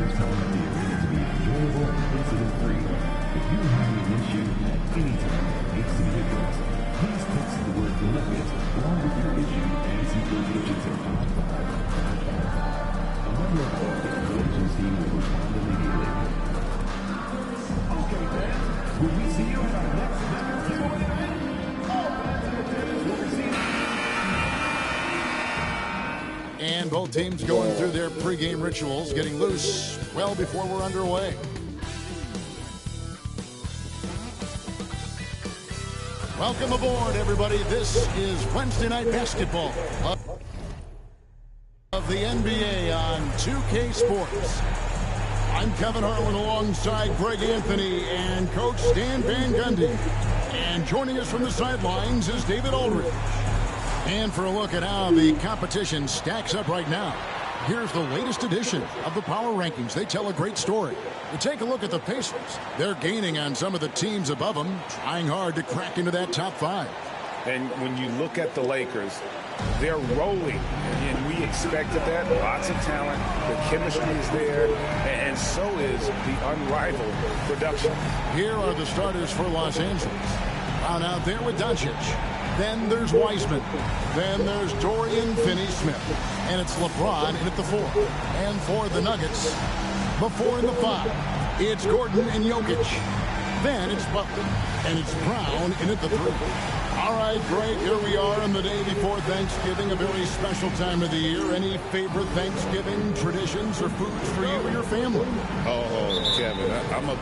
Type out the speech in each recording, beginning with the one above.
your time at the arena to be enjoyable and incident-free. If you have an issue at any time that needs to be addressed, please text the word MeLit along with your issue and some digits at 55555. A member of our relations team will respond immediately. Okay, fans, will we see you at our next Nuggets giveaway event? All fans and attendants will receive. And both teams going through their pregame rituals, getting loose well before we're underway. Welcome aboard, everybody. This is Wednesday Night Basketball of the NBA on 2K Sports. I'm Kevin Harlan alongside Greg Anthony and Coach Stan Van Gundy. And joining us from the sidelines is David Aldridge. And for a look at how the competition stacks up right now, here's the latest edition of the Power Rankings. They tell a great story. You take a look at the Pacers. They're gaining on some of the teams above them, trying hard to crack into that top 5. And when you look at the Lakers, they're rolling, and we expected that. Lots of talent, the chemistry is there, and so is the unrivaled production. Here are the starters for Los Angeles. Brown out there with Doncic. Then there's Wiseman. Then there's Dorian Finney-Smith. And it's LeBron in at the 4. And for the Nuggets, the 4 and the 5, it's Gordon and Jokic. Then it's Butler. And it's Brown in at the 3. All right, Greg, here we are on the day before Thanksgiving, a very special time of the year. Any favorite Thanksgiving traditions or foods for you and your family? Oh, Kevin,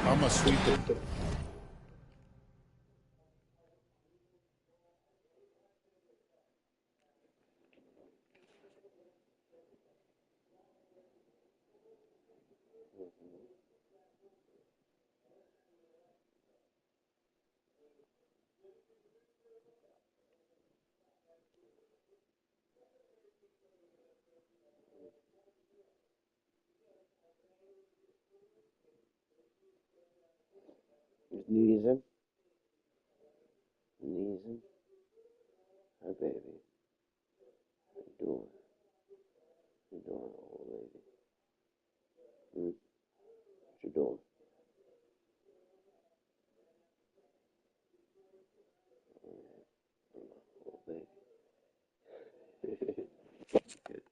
I'm a sweet potato. Sneezing. Hi, baby. How you doing? How you doing, old lady? What you doing? Old baby. Good.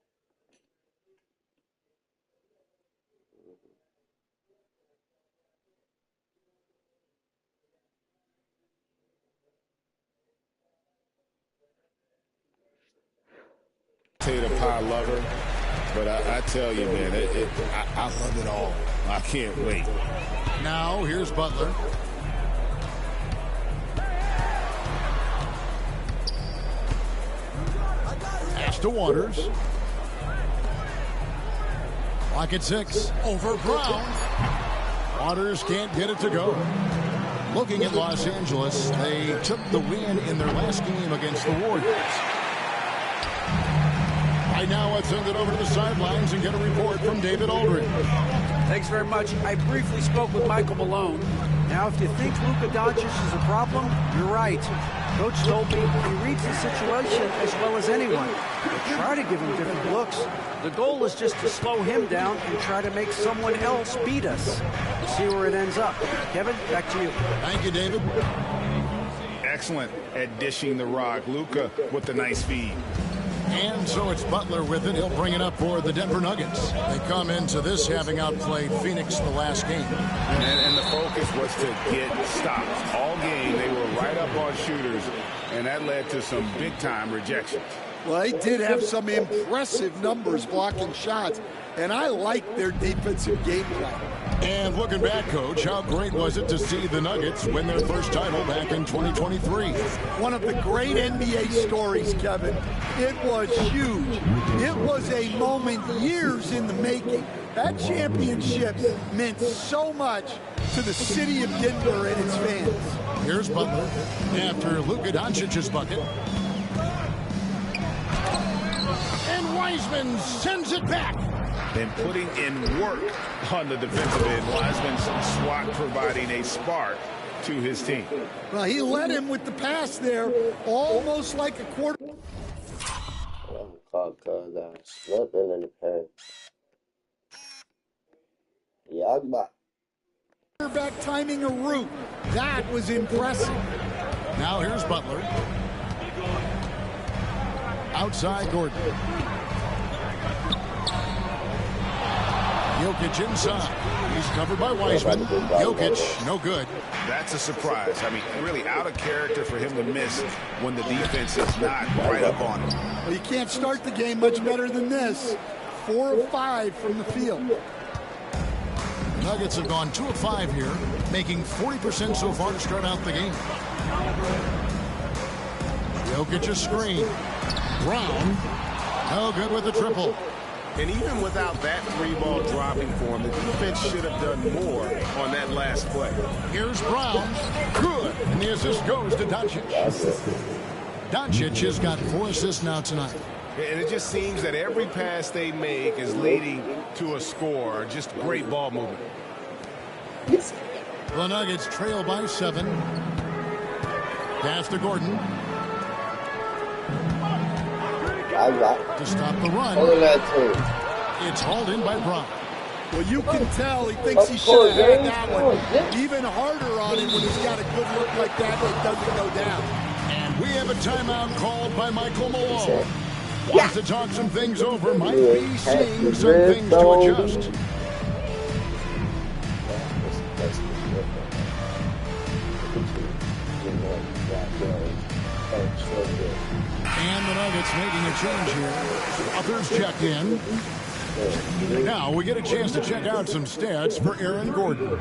Potato pie lover, but I tell you, man, I love it all. I can't wait. Now, here's Butler. Pass to Waters. Clock at 6. Over Brown. Waters can't get it to go. Looking at Los Angeles, they took the win in their last game against the Warriors. Right now, let's send it over to the sidelines and get a report from David Aldridge. Thanks very much. I briefly spoke with Michael Malone. Now, if you think Luka Doncic is a problem, you're right. Coach told me he reads the situation as well as anyone. They try to give him different looks. The goal is just to slow him down and try to make someone else beat us. We'll see where it ends up. Kevin, back to you. Thank you, David. Excellent at dishing the rock. Luka with the nice feed. And so it's Butler with it. He'll bring it up for the Denver Nuggets. They come into this having outplayed Phoenix the last game. And the focus was to get stops. All game, they were right up on shooters, and that led to some big-time rejections. Well, they did have some impressive numbers blocking shots, and I like their defensive game plan. And looking back, Coach, how great was it to see the Nuggets win their first title back in 2023? One of the great NBA stories, Kevin. It was huge. It was a moment years in the making. That championship meant so much to the city of Denver and its fans. Here's Butler after Luka Doncic's bucket. And Wiseman sends it back. Then putting in work on the defensive end. Wiseman's swat providing a spark to his team. Well, he led him with the pass there, almost like a quarter. Cause I slept in the paint. Back timing a route. That was impressive. Now here's Butler. Outside Gordon. Jokic inside. He's covered by Wiseman. Jokic, no good. That's a surprise. I mean, really out of character for him to miss when the defense is not right up on him. Well, you can't start the game much better than this. 4 of 5 from the field. The Nuggets have gone 2 of 5 here, making 40% so far to start out the game. Jokic a screen. Brown, no good with the triple. And even without that 3-ball dropping for him, the defense should have done more on that last play. Here's Brown. Good. And the assist goes to Doncic. Doncic has got 4 assists now tonight. And it just seems that every pass they make is leading to a score. Just great ball movement. The Nuggets trail by 7. Pass to Gordon. To stop the run. It's hauled in by Brown. Well, you can tell he thinks he should have had that one even harder on him when he's got a good look like that that doesn't go down. And we have a timeout called by Michael Malone. Wants to talk some things over. Might be seeing some things to adjust. And the Nuggets making a change here. Others checked in. Now we get a chance to check out some stats for Aaron Gordon.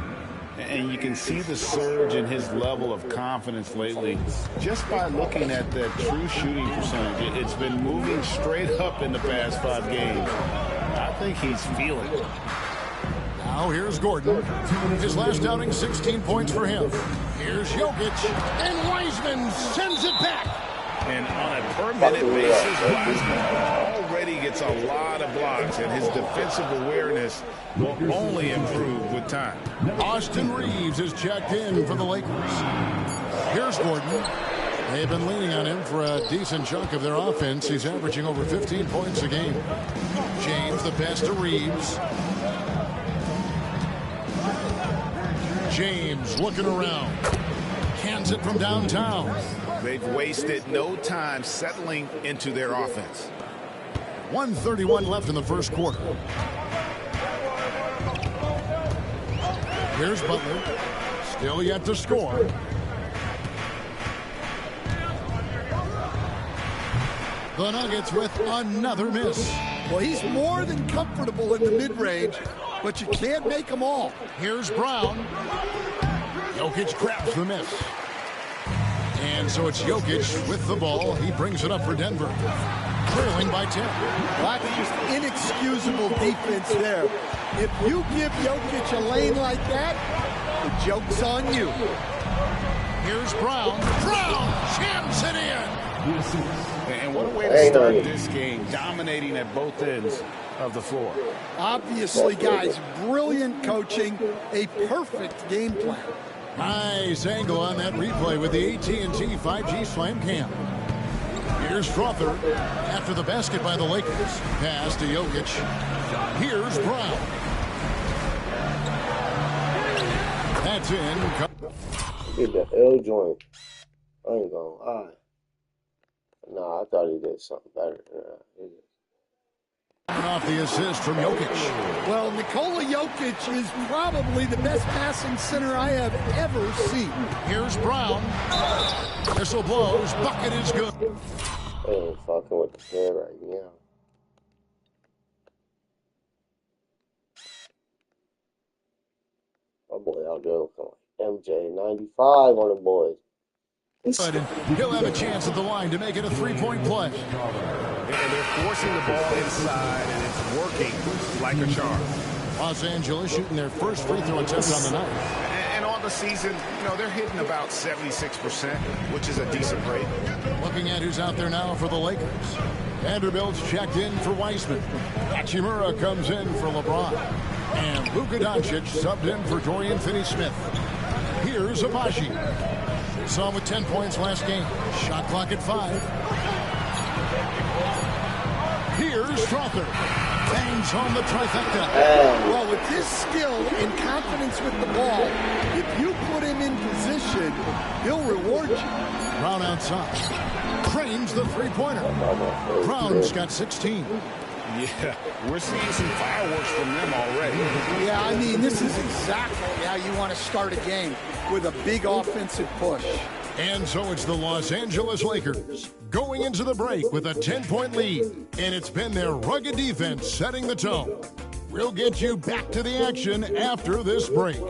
And you can see the surge in his level of confidence lately just by looking at that true shooting percentage. It's been moving straight up in the past 5 games. I think he's feeling it. Now here's Gordon. His last outing, 16 points for him. Here's Jokic. And Wiseman sends it back. And on a per-minute basis, Wiseman already gets a lot of blocks, and his defensive awareness will only improve with time. Austin Reeves is checked in for the Lakers. Here's Gordon. They've been leaning on him for a decent chunk of their offense. He's averaging over 15 points a game. James, the pass to Reeves. James looking around. Cans it from downtown. They've wasted no time settling into their offense. 1:31 left in the first quarter. Here's Butler. Still yet to score. The Nuggets with another miss. Well, he's more than comfortable in the mid-range, but you can't make them all. Here's Brown. Jokic grabs the miss. And so it's Jokic with the ball. He brings it up for Denver. Trailing by 10. Well, that's just inexcusable defense there. If you give Jokic a lane like that, the joke's on you. Here's Brown. Brown jams it in. And what a way to start this game, dominating at both ends of the floor. Obviously, guys, brilliant coaching, a perfect game plan. Nice angle on that replay with the AT&T 5G Slam Cam. Here's Strother after the basket by the Lakers. Pass to Jokic. Here's Brown. That's in. Get the L joint. I ain't gonna lie. Nah, I thought he did something better than that. Off the assist from Jokic. Well, Nikola Jokic is probably the best passing center I have ever seen. Here's Brown. Whistle blows. Bucket is good. I ain't fucking with the head right now. My boy out there looking like MJ 95 on the boys. He'll have a chance at the line to make it a 3-point play. And they're forcing the ball inside, and it's working like a charm. Los Angeles shooting their first free throw attempt on the night. And on the season, you know, they're hitting about 76%, which is a decent rate. Looking at who's out there now for the Lakers. Vanderbilt's checked in for Wiseman. Hachimura comes in for LeBron. And Luka Doncic subbed in for Dorian Finney-Smith. Here's Abaji. Saw him with 10 points last game. Shot clock at 5. Here's Strother. Bangs home the trifecta. Well, with his skill and he'll reward you. Brown outside. Cranes the three-pointer. Brown's got 16. Yeah, we're seeing some fireworks from them already. Yeah, I mean, this is exactly how you want to start a game, with a big offensive push. And so it's the Los Angeles Lakers going into the break with a 10-point lead. And it's been their rugged defense setting the tone. We'll get you back to the action after this break.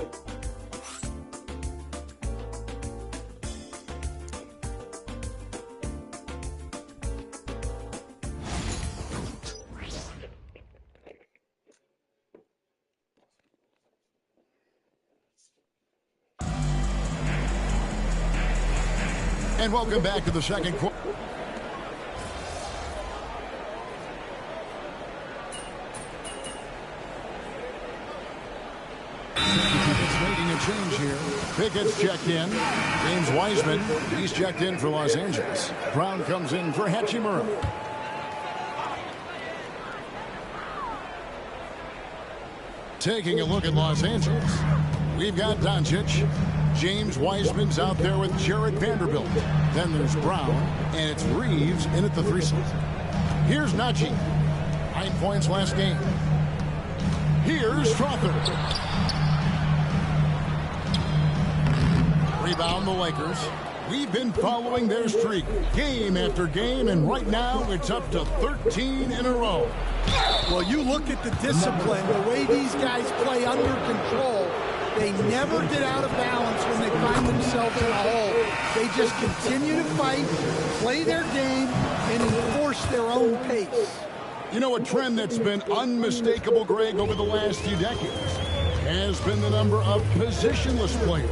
And welcome back to the second quarter. It's making a change here. Pickett's checked in. James Wiseman, he's checked in for Los Angeles. Brown comes in for Hachimura. Taking a look at Los Angeles, we've got Doncic. James Wiseman's out there with Jarrett Vanderbilt. Then there's Brown, and it's Reeves in at the 3 slot. Here's Najee. 9 points last game. Here's Crawford. Rebound the Lakers. We've been following their streak game after game, and right now it's up to 13 in a row. Well, you look at the discipline, the way these guys play under control. They never get out of balance when they find themselves in a hole. They just continue to fight, play their game, and enforce their own pace. You know, a trend that's been unmistakable, Greg, over the last few decades has been the number of positionless players.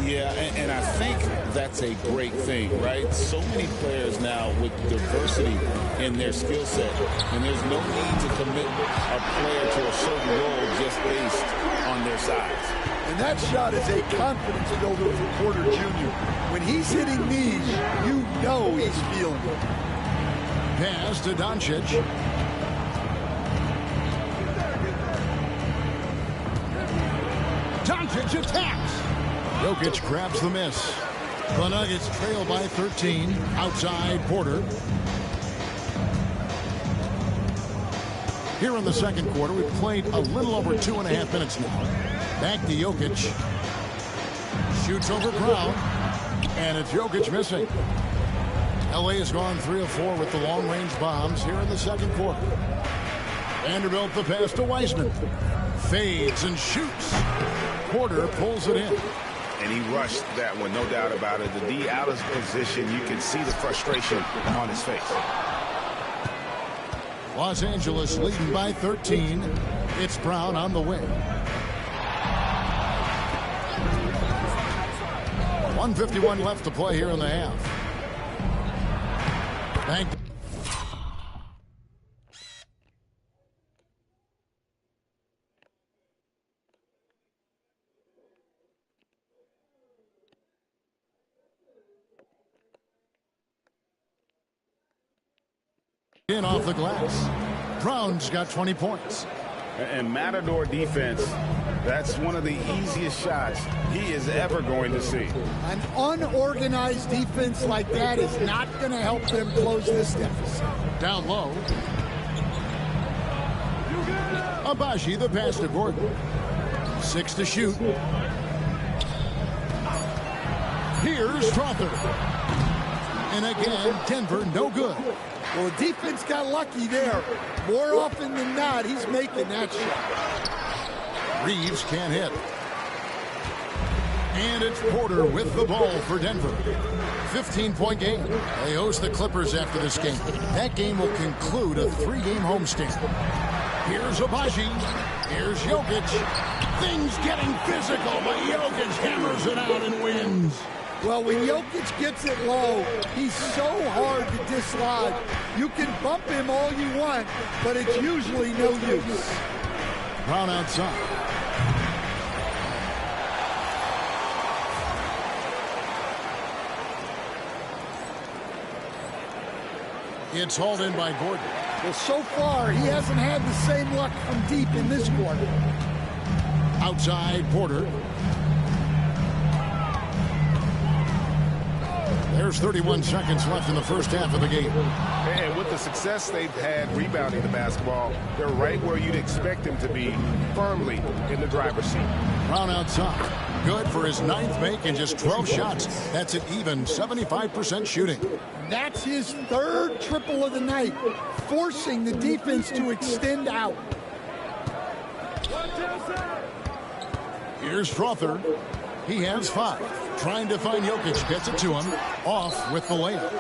Yeah, and I think that's a great thing, right? So many players now with diversity in their skill set, and there's no need to commit a player to a certain role just based on their size. And that shot is a confidence builder for Porter Jr. When he's hitting these, you know he's feeling it. Pass to Doncic. Doncic attacks. Jokic grabs the miss. The Nuggets trail by 13. Outside Porter. Here in the second quarter, we've played a little over 2.5 minutes now. Back to Jokic. Shoots over Brown. And it's Jokic missing. LA has gone 3 of 4 with the long-range bombs here in the second quarter. Vanderbilt the pass to Wiseman. Fades and shoots. Porter pulls it in. And he rushed that one, no doubt about it. The D out of position, you can see the frustration on his face. Los Angeles leading by 13. It's Brown on the wing. 1:51 left to play here in the half. Thank you. In off the glass. Brown's got 20 points. And Matador defense, that's one of the easiest shots he is ever going to see. An unorganized defense like that is not going to help them close this deficit. Down low. Abaji the pass to Gordon. 6 to shoot. Here's Crawford. And again, Denver no good. Well, the defense got lucky there. More often than not, he's making that shot. Reeves can't hit. And it's Porter with the ball for Denver. 15-point game. They host the Clippers after this game. That game will conclude a 3-game homestand. Here's Abaji. Here's Jokic. Things getting physical, but Jokic hammers it out and wins. Well, when Jokic gets it low, he's so hard to dislodge. You can bump him all you want, but it's usually no use. Brown outside. It's hauled in by Gordon. Well, so far, he hasn't had the same luck from deep in this quarter. Outside Porter. There's 31 seconds left in the first half of the game. And with the success they've had rebounding the basketball, they're right where you'd expect them to be, firmly in the driver's seat. Brown out top. Good for his 9th make and just 12 shots. That's an even 75% shooting. That's his 3rd triple of the night, forcing the defense to extend out. Here's Strother. He has 5. Trying to find Jokic. Gets it to him. Off with the layup.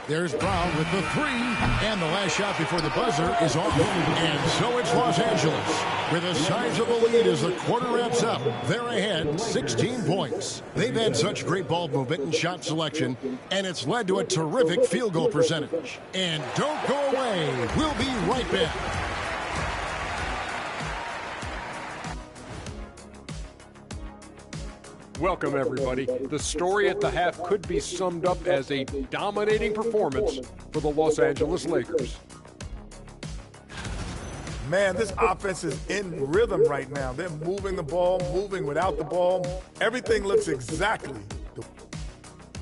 There's Brown with the 3. And the last shot before the buzzer is off. And so it's Los Angeles with a sizable lead as the quarter wraps up. They're ahead 16 points. They've had such great ball movement and shot selection, and it's led to a terrific field goal percentage. And don't go away. We'll be right back. Welcome, everybody. The story at the half could be summed up as a dominating performance for the Los Angeles Lakers. Man, this offense is in rhythm right now. They're moving the ball, moving without the ball. Everything looks exactly.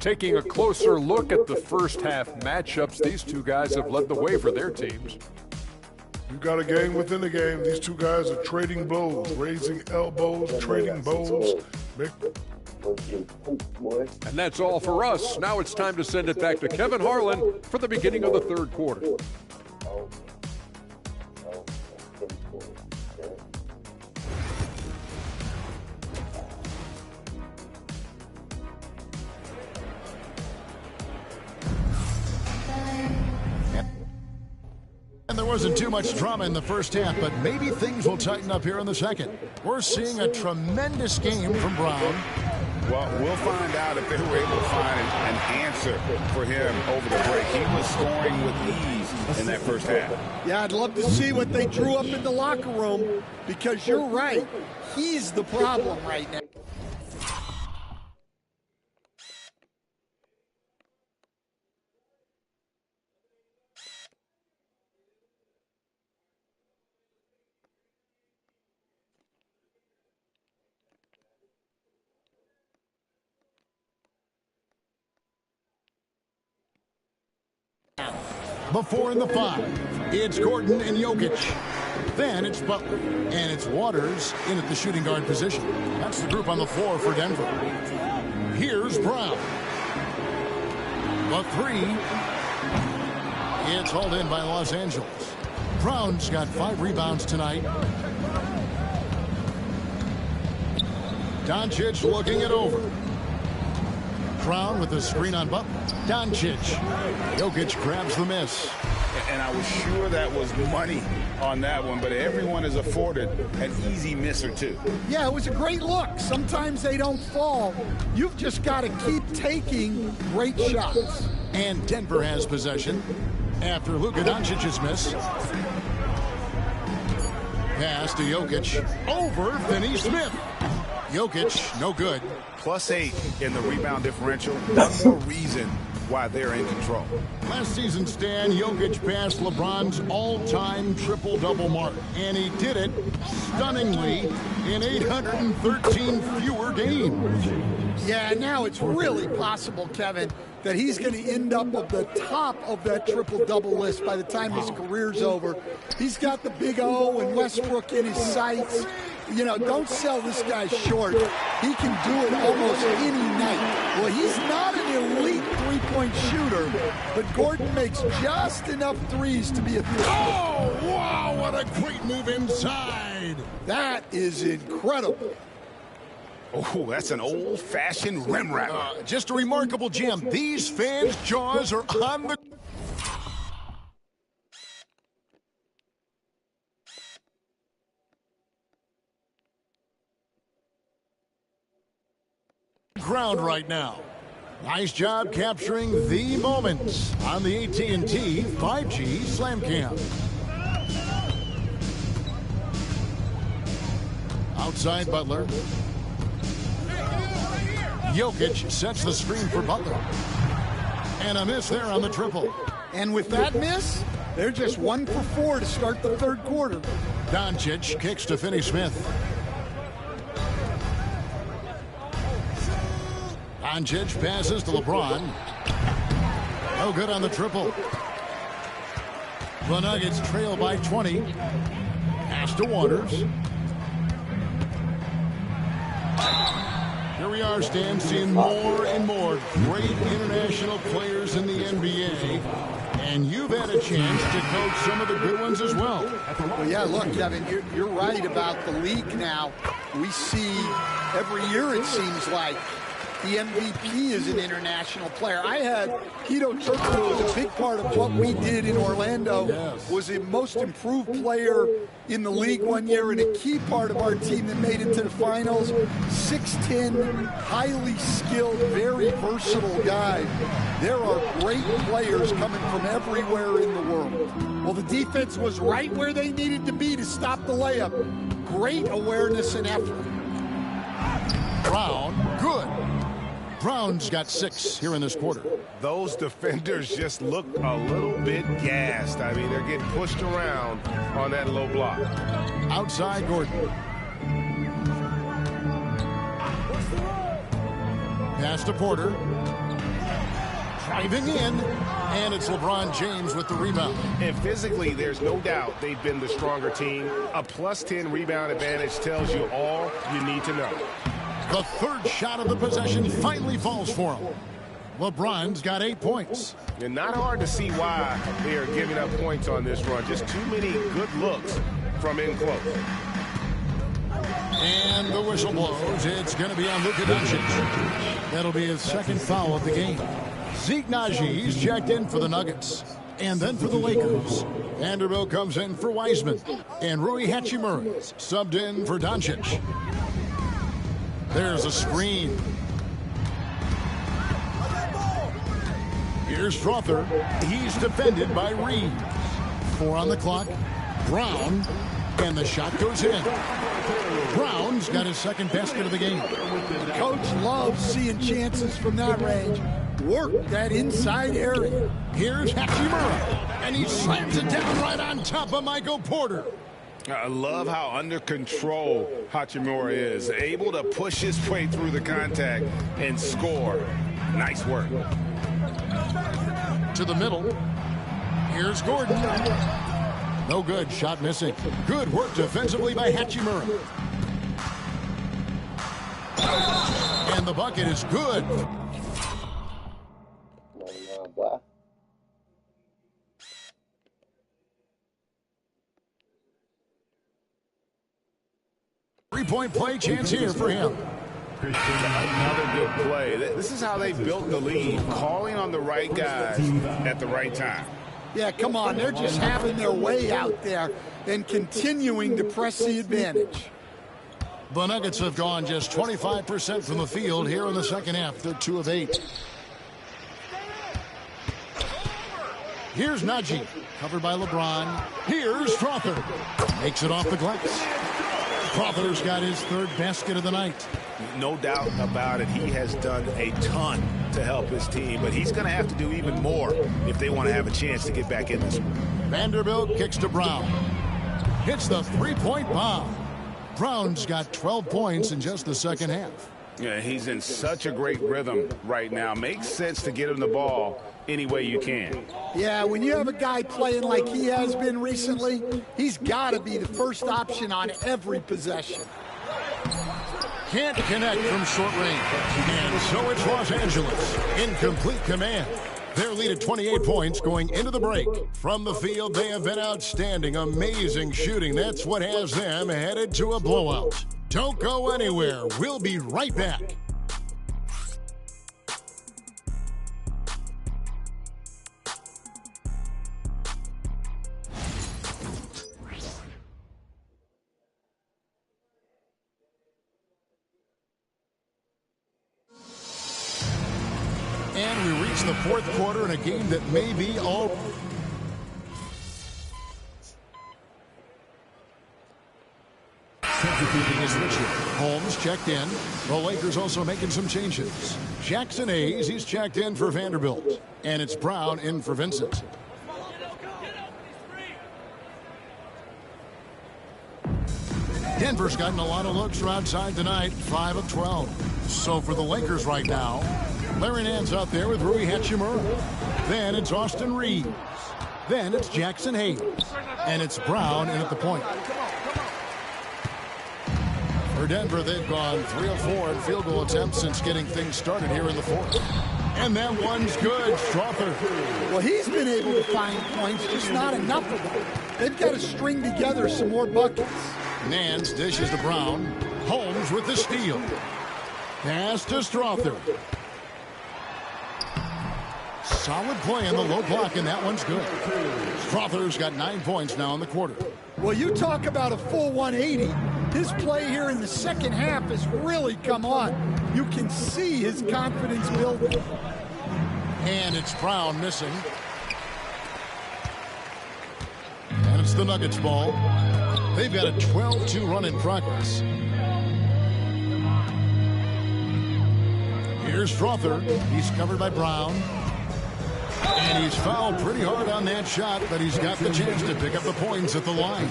Taking a closer look at the first half matchups, these two guys have led the way for their teams. You got a game within the game. These two guys are trading blows, raising elbows, trading bows. And that's all for us. Now it's time to send it back to Kevin Harlan for the beginning of the third quarter. And there wasn't too much drama in the first half, but maybe things will tighten up here in the second. We're seeing a tremendous game from Brown. Well, we'll find out if they were able to find an answer for him over the break. He was scoring with ease in that first half. Yeah, I'd love to see what they drew up in the locker room, because you're right. He's the problem right now. Before in the 5, it's Gordon and Jokic. Then it's Butler, and it's Waters in at the shooting guard position. That's the group on the floor for Denver. Here's Brown. The 3. It's hauled in by Los Angeles. Brown's got 5 rebounds tonight. Doncic looking it over. Brown with the screen on Butler. Doncic. Jokic grabs the miss. And I was sure that was money on that one, but everyone is afforded an easy miss or two. Yeah, it was a great look. Sometimes they don't fall. You've just got to keep taking great shots. And Denver has possession after Luka Doncic's miss. Pass to Jokic. Over Finney Smith. Jokic, no good. +8 in the rebound differential. One more reason why they're in control. Last season, Stan, Jokic passed LeBron's all-time triple-double mark, and he did it stunningly in 813 fewer games. Yeah, now it's really possible, Kevin, that he's going to end up at the top of that triple-double list by the time his career's over. He's got the Big O and Westbrook in his sights. You know, don't sell this guy short. He can do it almost any night. Well, he's not an elite three-point shooter, but Gordon makes just enough threes to be a threat. Oh, wow, what a great move inside. That is incredible. Oh, that's an old-fashioned rim wrap. Just a remarkable jam. These fans' jaws are on the ground right now. Nice job capturing the moments on the AT&T 5G Slam Cam. Outside Butler. Jokic sets the screen for Butler. And a miss there on the triple. And with that miss, they're just 1 for 4 to start the third quarter. Doncic kicks to Finney Smith. Doncic passes to LeBron. No good on the triple. The Nuggets trail by 20. Pass to Waters. Here we are, Stan, seeing more and more great international players in the NBA. And you've had a chance to coach some of the good ones as well. Well, yeah, look, Kevin, you're right about the league now. We see every year, it seems like, the MVP is an international player. I had Hito Turkoglu was a big part of what we did in Orlando. Yes. Was the most improved player in the league one year and a key part of our team that made it to the finals. 6'10", highly skilled, very versatile guy. There are great players coming from everywhere in the world. Well, the defense was right where they needed to be to stop the layup. Great awareness and effort. Brown, good. Brown's got 6 here in this quarter. Those defenders just look a little bit gassed. I mean, they're getting pushed around on that low block. Outside Gordon. Pass to Porter. Driving in. And it's LeBron James with the rebound. And physically, there's no doubt they've been the stronger team. A +10 rebound advantage tells you all you need to know. The third shot of the possession finally falls for him. LeBron's got 8 points. And not hard to see why they are giving up points on this run. Just too many good looks from in close. And the whistle blows. It's going to be on Luka Doncic. That'll be his second foul of the game. Zeke Najee's checked in for the Nuggets. And then for the Lakers, Vanderbilt comes in for Wiseman. And Rui Hachimura's subbed in for Doncic. There's a screen. Here's Strother. He's defended by Reeves. 4 on the clock. Brown. And the shot goes in. Brown's got his second basket of the game. Coach loves seeing chances from that range. Work that inside area. Here's Hachimura. And he slams it down right on top of Michael Porter. I love how under control Hachimura is. Able to push his way through the contact and score. Nice work. To the middle. Here's Gordon. No good. Shot missing. Good work defensively by Hachimura. And the bucket is good. Three-point play chance here for him. Another good play. This is how they built the lead, calling on the right guys at the right time. Yeah, come on. They're just having their way out there and continuing to press the advantage. The Nuggets have gone just 25% from the field here in the second half. They're 2 of 8. Here's Najee, covered by LeBron. Here's Strother. Makes it off the glass. Strother's got his third basket of the night. No doubt about it. He has done a ton to help his team, but he's going to have to do even more if they want to have a chance to get back in this one. Vanderbilt kicks to Brown. Hits the three-point bomb. Brown's got 12 points in just the second half. Yeah, he's in such a great rhythm right now. Makes sense to get him the ball any way you can. Yeah, when you have a guy playing like he has been recently, he's got to be the first option on every possession. Can't connect from short range. And so it's Los Angeles in complete command. Their lead at 28 points going into the break. From the field, they have been outstanding. Amazing shooting. That's what has them headed to a blowout. Don't go anywhere. We'll be right back. And we reach the fourth quarter in a game that may be all... Holmes checked in. The Lakers also making some changes. Jackson Hayes, he's checked in for Vanderbilt. And it's Brown in for Vincent. Denver's gotten a lot of looks from outside tonight, 5 of 12. So for the Lakers right now, Larry Nance out there with Rui Hachimura. Then it's Austin Reeves. Then it's Jackson Hayes. And it's Brown in at the point. For Denver, they've gone 3 of 4 in field goal attempts since getting things started here in the fourth. And that one's good. Strother. Well, he's been able to find points, just not enough of them. They've got to string together some more buckets. Nance dishes to Brown. Holmes with the steal. Pass to Strother. Solid play in the low block, and that one's good. Strother's got 9 points now in the quarter. Well, you talk about a full 180. His play here in the second half has really come on. You can see his confidence building. And it's Brown missing. And it's the Nuggets ball. They've got a 12-2 run in progress. Here's Strother. He's covered by Brown. And he's fouled pretty hard on that shot, but he's got the chance to pick up the points at the line.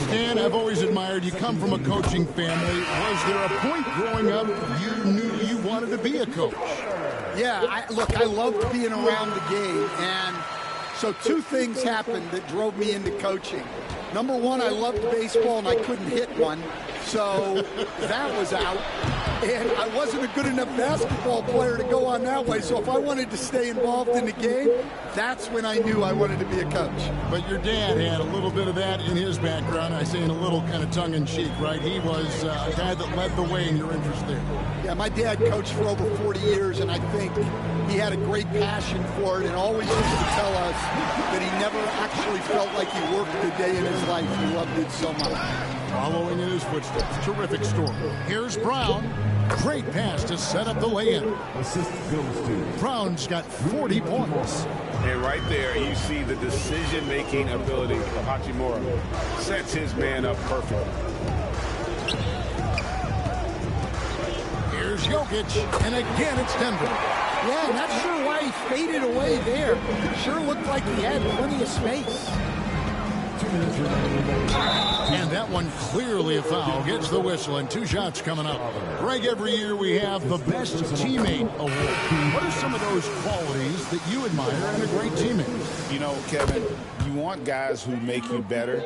And I've always admired you come from a coaching family. Was there a point growing up you knew you wanted to be a coach? Yeah, I loved being around the game. And so 2 things happened that drove me into coaching. Number 1, I loved baseball and I couldn't hit one. So that was out. And I wasn't a good enough basketball player to go on that way. So if I wanted to stay involved in the game, that's when I knew I wanted to be a coach. But your dad had a little bit of that in his background. I say in a little kind of tongue-in-cheek, right? He was a guy that led the way in your interest there. Yeah, my dad coached for over 40 years, and I think he had a great passion for it and always used to tell us that he never actually felt like he worked a day in his life. He loved it so much. Following in his footsteps. Terrific story. Here's Brown. Great pass to set up the lay-in. Assist goes to Brown's got 40 points. And right there, you see the decision-making ability of Hachimura. Sets his man up perfectly. Here's Jokic, and again it's Denver. Yeah, not sure why he faded away there. Sure looked like he had plenty of space. 2 minutes remaining. And that one clearly a foul. Gets the whistle, and 2 shots coming up. Greg, every year we have the Best Teammate Award. What are some of those qualities that you admire in a great teammate? You know, Kevin, you want guys who make you better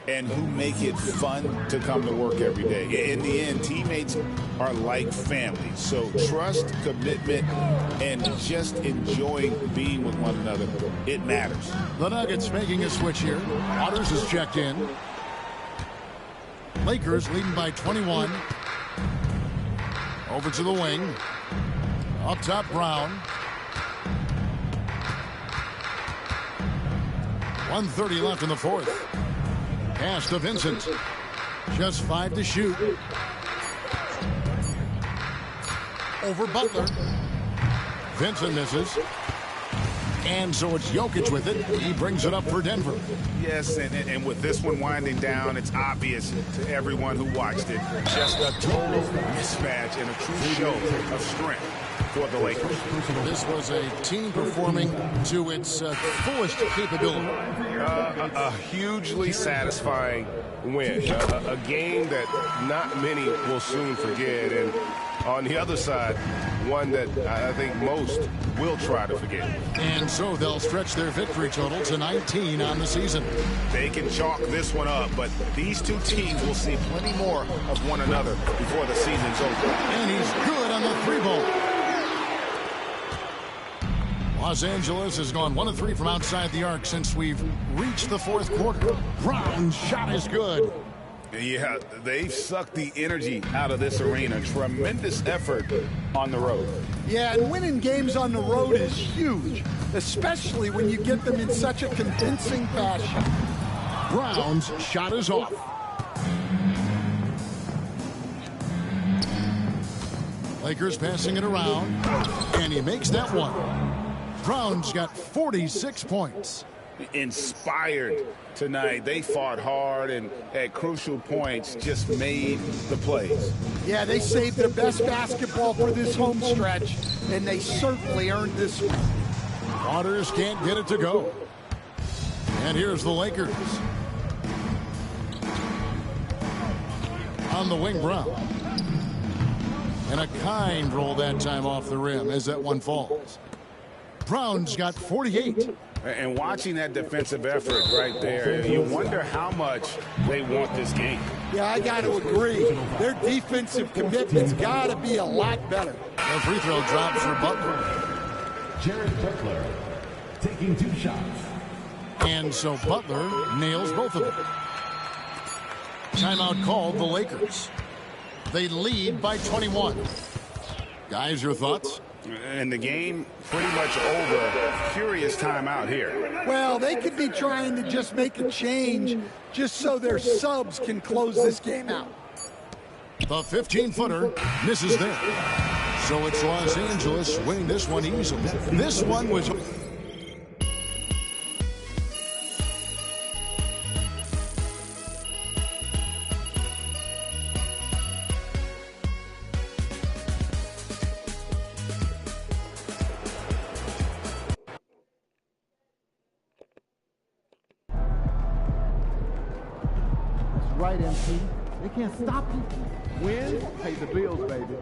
and who make it fun to come to work every day. In the end, teammates are like family. So trust, commitment, and just enjoying being with one another, it matters. The Nuggets making a switch here. Waters is checked in. Lakers leading by 21. Over to the wing. Up top, Brown. 1:30 left in the fourth. Pass to Vincent. Just 5 to shoot. Over Butler. Vincent misses. And so it's Jokic with it. He brings it up for Denver. Yes, and with this one winding down, it's obvious to everyone who watched it. Just a total mismatch and a true show of strength for the Lakers. This was a team performing to its fullest capability. A hugely satisfying win. A game that not many will soon forget. And on the other side, one that I think most will try to forget. And so they'll stretch their victory total to 19 on the season. They can chalk this one up, but these 2 teams will see plenty more of one another before the season's over. And he's good on the 3-ball. Los Angeles has gone 1 of 3 from outside the arc since we've reached the fourth quarter. Brown's shot is good. Yeah, they've sucked the energy out of this arena. Tremendous effort on the road. Yeah, and winning games on the road is huge, especially when you get them in such a convincing fashion. Brown's shot is off. Lakers passing it around, and he makes that one. Brown's got 46 points. Inspired tonight. They fought hard and at crucial points just made the plays. Yeah, they saved their best basketball for this home stretch, and they certainly earned this one. Waters can't get it to go. And here's the Lakers. on the wing, Brown. And a kind roll that time off the rim as that one falls. Brown's got 48. And watching that defensive effort right there, you wonder how much they want this game. Yeah, I got to agree. Their defensive commitment's got to be a lot better. The free throw drops for Butler. Jared Butler taking 2 shots. And so Butler nails both of them. Timeout called the Lakers. They lead by 21. Guys, your thoughts? And the game pretty much over. Curious timeout here. Well, they could be trying to just make a change just so their subs can close this game out. The 15-footer misses there. So it's Los Angeles winning this one easily. This one was... Right, MC. They can't stop you. Win, pay the bills, baby.